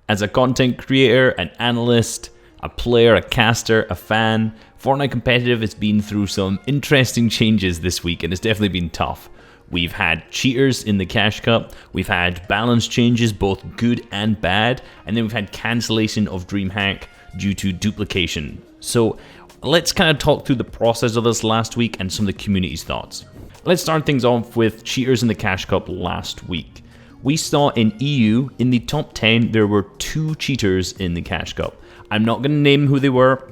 As a content creator, an analyst, a player, a caster, a fan, Fortnite Competitive has been through some interesting changes this week, and it's definitely been tough. We've had cheaters in the Cash Cup, we've had balance changes, both good and bad, and then we've had cancellation of Dreamhack due to duplication. So let's kind of talk through the process of this last week and some of the community's thoughts. Let's start things off with cheaters in the Cash Cup last week. We saw in EU, in the top 10, there were 2 cheaters in the Cash Cup. I'm not going to name who they were.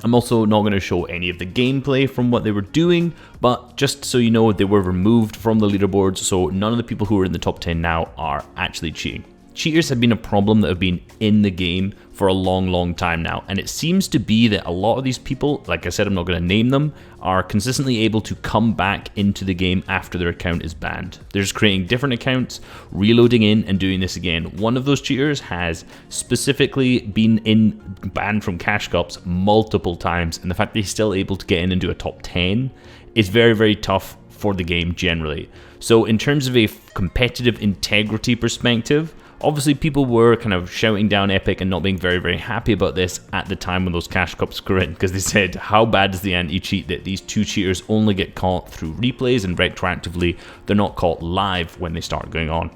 I'm also not going to show any of the gameplay from what they were doing, but just so you know, they were removed from the leaderboards, so none of the people who are in the top 10 now are actually cheating. Cheaters have been a problem that have been in the game for a long time now, and it seems to be that a lot of these people, like I said, I'm not going to name them, are consistently able to come back into the game after their account is banned. They're just creating different accounts, reloading in, and doing this again. One of those cheaters has specifically been banned from Cash Cups multiple times, and the fact that he's still able to get in and do a top 10 is very tough for the game generally. So in terms of a competitive integrity perspective, obviously, people were kind of shouting down Epic and not being very happy about this at the time when those Cash Cups were in, because they said, how bad is the anti-cheat that these 2 cheaters only get caught through replays and retroactively, they're not caught live when they start going on.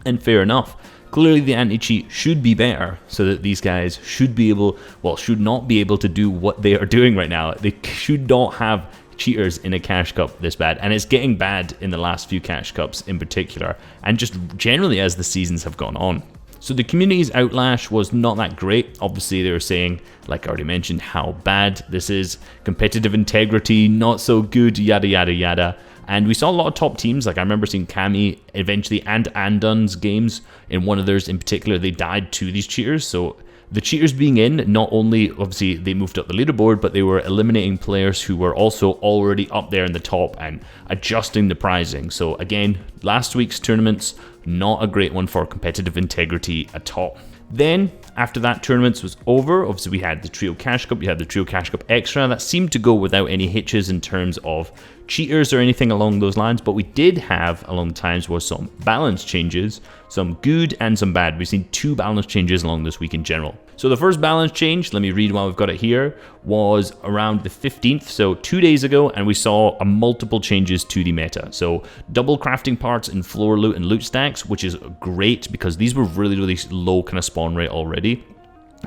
And fair enough. Clearly, the anti-cheat should be better so that these guys should not be able to do what they are doing right now. They should not have cheaters in a Cash Cup this bad, and it's getting bad in the last few Cash Cups in particular, and just generally as the seasons have gone on. So the community's outlash was not that great. Obviously they were saying, like I already mentioned, how bad this is, competitive integrity not so good, yada. And we saw a lot of top teams, like I remember seeing Cammy eventually, and Andun's games, in one of theirs in particular, they died to these cheaters. So the cheaters being in, not only obviously they moved up the leaderboard, but they were eliminating players who were also already up there in the top and adjusting the pricing. So again, last week's tournaments, not a great one for competitive integrity at all. Then, after that tournament was over, obviously we had the Trio Cash Cup, you had the Trio Cash Cup Extra. That seemed to go without any hitches in terms of cheaters or anything along those lines, but we did have, along times, was some balance changes, some good and some bad. We've seen 2 balance changes along this week in general. So the first balance change, let me read while we've got it here, was around the 15th, so 2 days ago, and we saw multiple changes to the meta. So double crafting parts in floor loot and loot stacks, which is great because these were really low kind of spawn rate already.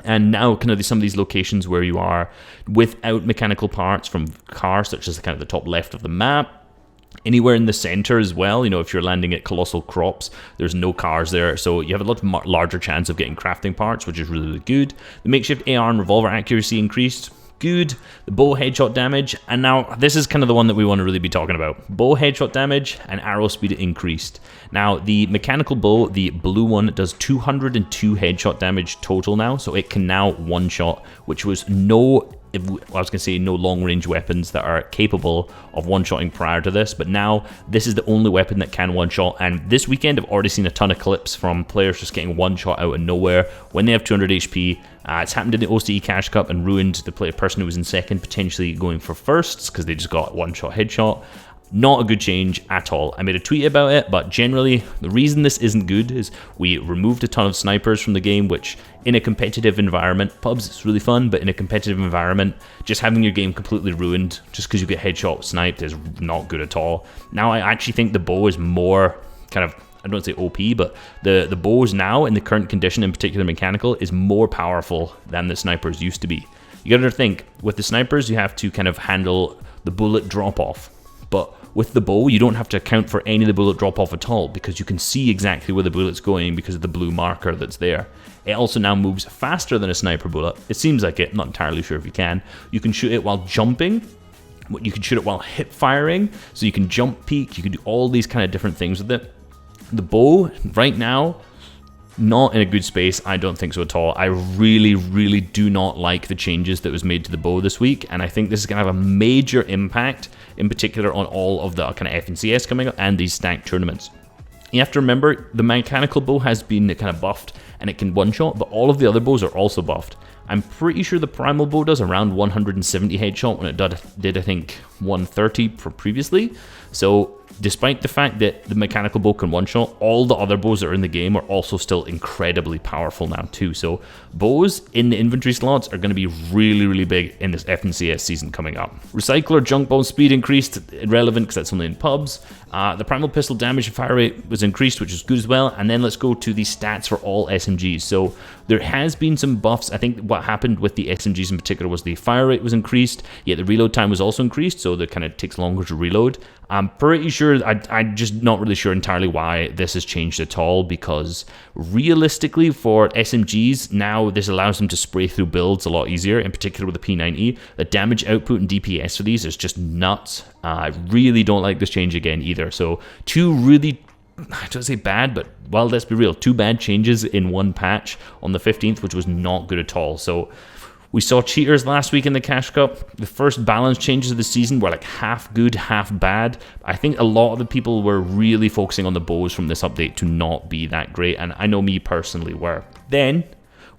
And now kind of some of these locations where you are without mechanical parts from cars, such as kind of the top left of the map, anywhere in the center as well, you know, if you're landing at Colossal Crops, there's no cars there, so you have a lot larger chance of getting crafting parts, which is really good. The makeshift AR and revolver accuracy increased, good. The bow headshot damage, and now this is kind of the one that we want to really be talking about. Bow headshot damage and arrow speed increased. Now the mechanical bow, the blue one, does 202 headshot damage total now, so it can now one shot, which was no long range weapons that are capable of one-shotting prior to this, but now this is the only weapon that can one-shot. And this weekend I've already seen a ton of clips from players just getting one-shot out of nowhere when they have 200 HP. It's happened in the OCE Cash Cup and ruined the person who was in second potentially going for firsts because they just got one-shot headshot. Not a good change at all. I made a tweet about it, but generally the reason this isn't good is we removed a ton of snipers from the game, which in a competitive environment, pubs it's really fun, but in a competitive environment, just having your game completely ruined just because you get headshot sniped is not good at all. Now I actually think the bow is more kind of, I don't say OP, but the bows now in the current condition, in particular mechanical, is more powerful than the snipers used to be. You gotta think, with the snipers you have to kind of handle the bullet drop off, but with the bow, you don't have to account for any of the bullet drop-off at all because you can see exactly where the bullet's going because of the blue marker that's there. It also now moves faster than a sniper bullet. It seems like it, not entirely sure if you can. You can shoot it while jumping. You can shoot it while hip firing, so you can jump peek. You can do all these kind of different things with it. The bow, right now, not in a good space. I don't think so at all. I really do not like the changes that was made to the bow this week, and I think this is going to have a major impact, in particular on all of the kind of FNCS coming up and these stacked tournaments. You have to remember, the mechanical bow has been kind of buffed, and it can one-shot, but all of the other bows are also buffed. I'm pretty sure the primal bow does around 170 headshot when it did I think 130 previously. So Despite the fact that the mechanical bow can one-shot, all the other bows that are in the game are also still incredibly powerful now too. So bows in the inventory slots are going to be really, really big in this FNCS season coming up. Recycler junk bomb speed increased, irrelevant because that's only in pubs. The primal pistol damage and fire rate was increased, which is good as well. And then let's go to the stats for all SMGs. So there has been some buffs. I think what happened with the SMGs in particular was the fire rate was increased, yet the reload time was also increased, so that kind of takes longer to reload. I'm pretty sure, I'm just not really sure entirely why this has changed at all, because realistically for SMGs, now this allows them to spray through builds a lot easier, in particular with the P90. The damage output and DPS for these is just nuts. I really don't like this change again either. So two really, I don't say bad, but well, let's be real, two bad changes in one patch on the 15th, which was not good at all. So we saw cheaters last week in the Cash Cup. The first balance changes of the season were like half good, half bad. I think a lot of the people were really focusing on the bows from this update to not be that great, and I know me personally were. Then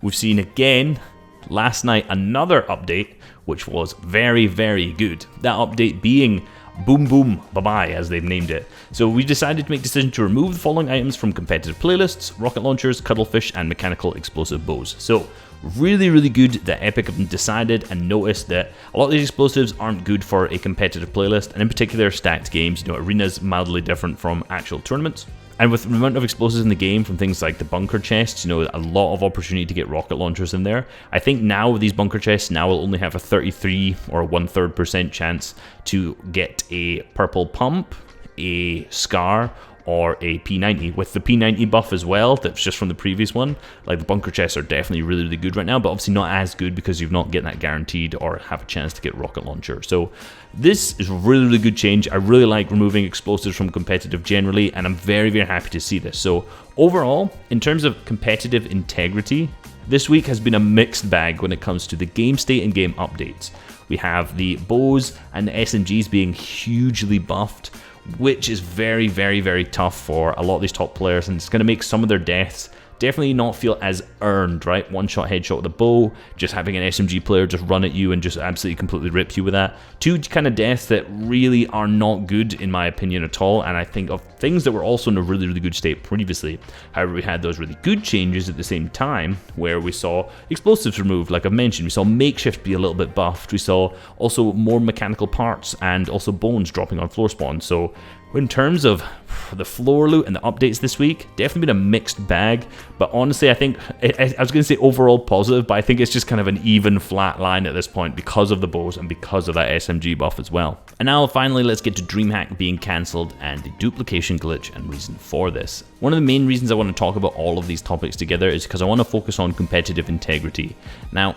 we've seen again last night another update which was very, very good. That update being Boom Boom Bye-Bye, as they've named it. So we decided to make a decision to remove the following items from competitive playlists: rocket launchers, cuttlefish, and mechanical explosive bows. So really, really good that Epic have decided and noticed that a lot of these explosives aren't good for a competitive playlist, and in particular stacked games. You know, arena's mildly different from actual tournaments. And with the amount of explosives in the game from things like the bunker chests, you know, a lot of opportunity to get rocket launchers in there. I think now these bunker chests now will only have a 33 or 1/3% chance to get a purple pump, a scar, or a P90. With the P90 buff as well, that's just from the previous one, like the bunker chests are definitely really, really good right now, but obviously not as good because you've not getting that guaranteed or have a chance to get rocket launcher. So this is a really, really good change. I really like removing explosives from competitive generally, and I'm very, very happy to see this. So overall, in terms of competitive integrity, this week has been a mixed bag when it comes to the game state and game updates. We have the bows and the SMGs being hugely buffed, which is very, very, very tough for a lot of these top players, and it's going to make some of their deaths definitely not feel as earned, right? One shot headshot with a bow, just having an SMG player just run at you and just absolutely completely rip you with that. Two kind of deaths that really are not good in my opinion at all, and I think of things that were also in a really, really good state previously. However, we had those really good changes at the same time where we saw explosives removed, like I've mentioned. We saw makeshift be a little bit buffed. We saw also more mechanical parts and also bones dropping on floor spawn. So in terms of the floor loot and the updates this week, definitely been a mixed bag. But honestly, I think, I was going to say overall positive, but I think it's just kind of an even flat line at this point because of the bows and because of that SMG buff as well. And now finally, let's get to Dreamhack being cancelled and the duplication glitch and reason for this. One of the main reasons I want to talk about all of these topics together is because I want to focus on competitive integrity. Now,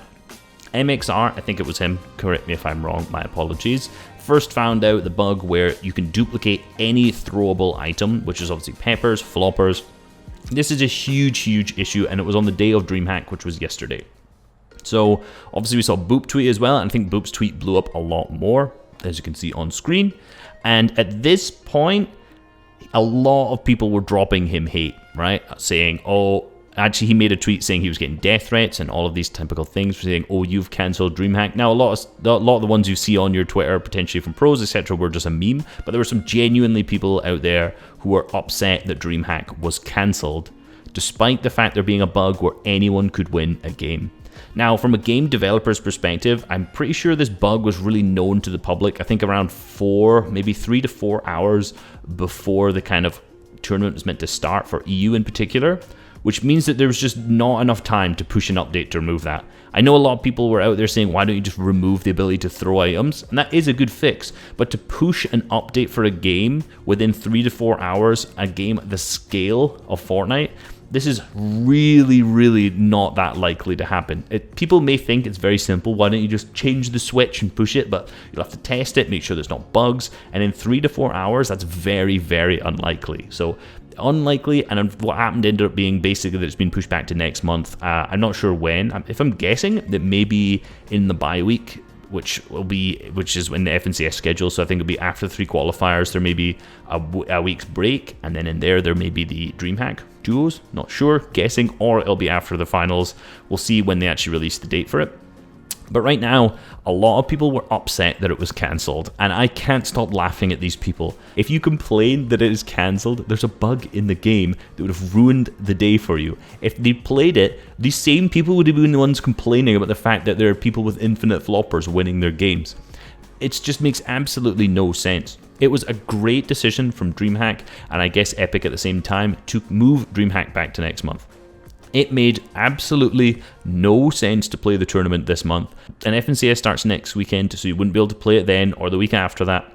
MXR, I think it was him, correct me if I'm wrong, my apologies, first found out the bug where you can duplicate any throwable item, which is obviously peppers, floppers. This is a huge, huge issue, and it was on the day of Dreamhack, which was yesterday. So obviously we saw Boop tweet as well, and I think Boop's tweet blew up a lot more, as you can see on screen. And at this point, a lot of people were dropping him hate, right? Saying, oh, actually, he made a tweet saying he was getting death threats and all of these typical things, saying, oh, you've cancelled Dreamhack. Now, a lot of the ones you see on your Twitter, potentially from pros, etc., were just a meme, but there were some genuinely people out there who were upset that Dreamhack was cancelled, despite the fact there being a bug where anyone could win a game. Now, from a game developer's perspective, I'm pretty sure this bug was really known to the public, I think around 3 to 4 hours before the kind of tournament was meant to start for EU in particular, which means that there was just not enough time to push an update to remove that. I know a lot of people were out there saying, why don't you just remove the ability to throw items? And that is a good fix, but to push an update for a game within 3 to 4 hours, a game the scale of Fortnite, this is really, really not that likely to happen. People may think it's very simple, why don't you just change the switch and push it, but you'll have to test it, make sure there's not bugs, and in 3 to 4 hours, that's very, very unlikely. So unlikely, and what happened ended up being basically that it's been pushed back to next month. I'm not sure when. If I'm guessing, that maybe in the bye week, which is in the FNCS schedule. So I think it'll be after the 3 qualifiers. There may be a week's break, and then in there may be the Dreamhack duos. Not sure, guessing, or it'll be after the finals. We'll see when they actually release the date for it. But right now, a lot of people were upset that it was cancelled, and I can't stop laughing at these people. If you complain that it is cancelled, there's a bug in the game that would have ruined the day for you. If they played it, these same people would have been the ones complaining about the fact that there are people with infinite floppers winning their games. It just makes absolutely no sense. It was a great decision from Dreamhack, and I guess Epic at the same time, to move Dreamhack back to next month. It made absolutely no sense to play the tournament this month. And FNCS starts next weekend, so you wouldn't be able to play it then or the week after that.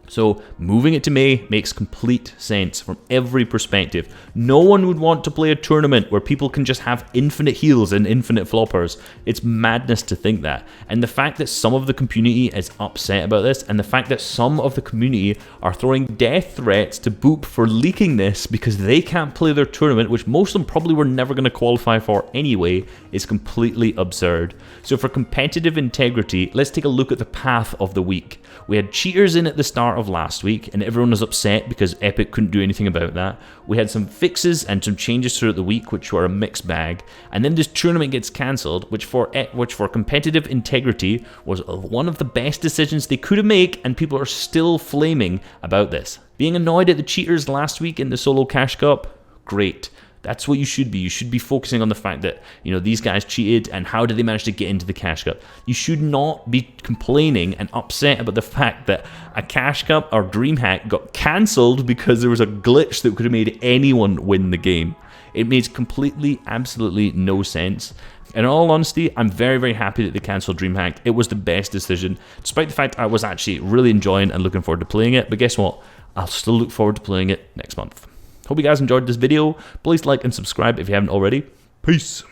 So moving it to May makes complete sense from every perspective. No one would want to play a tournament where people can just have infinite heals and infinite floppers. It's madness to think that. And the fact that some of the community is upset about this, and the fact that some of the community are throwing death threats to Boop for leaking this because they can't play their tournament, which most of them probably were never going to qualify for anyway, is completely absurd. So for competitive integrity, let's take a look at the path of the week. We had cheaters in at the start of last week, and everyone was upset because Epic couldn't do anything about that. We had some fixes and some changes throughout the week, which were a mixed bag. And then this tournament gets cancelled, which for competitive integrity was one of the best decisions they could have made, and people are still flaming about this. Being annoyed at the cheaters last week in the solo cash cup, great. That's what you should be. You should be focusing on the fact that, these guys cheated and how did they manage to get into the cash cup. You should not be complaining and upset about the fact that a cash cup or Dreamhack got cancelled because there was a glitch that could have made anyone win the game. It makes completely, absolutely no sense. And in all honesty, I'm very, very happy that they cancelled Dreamhack. It was the best decision, despite the fact I was actually really enjoying and looking forward to playing it. But guess what? I'll still look forward to playing it next month. Hope you guys enjoyed this video. Please like and subscribe if you haven't already. Peace.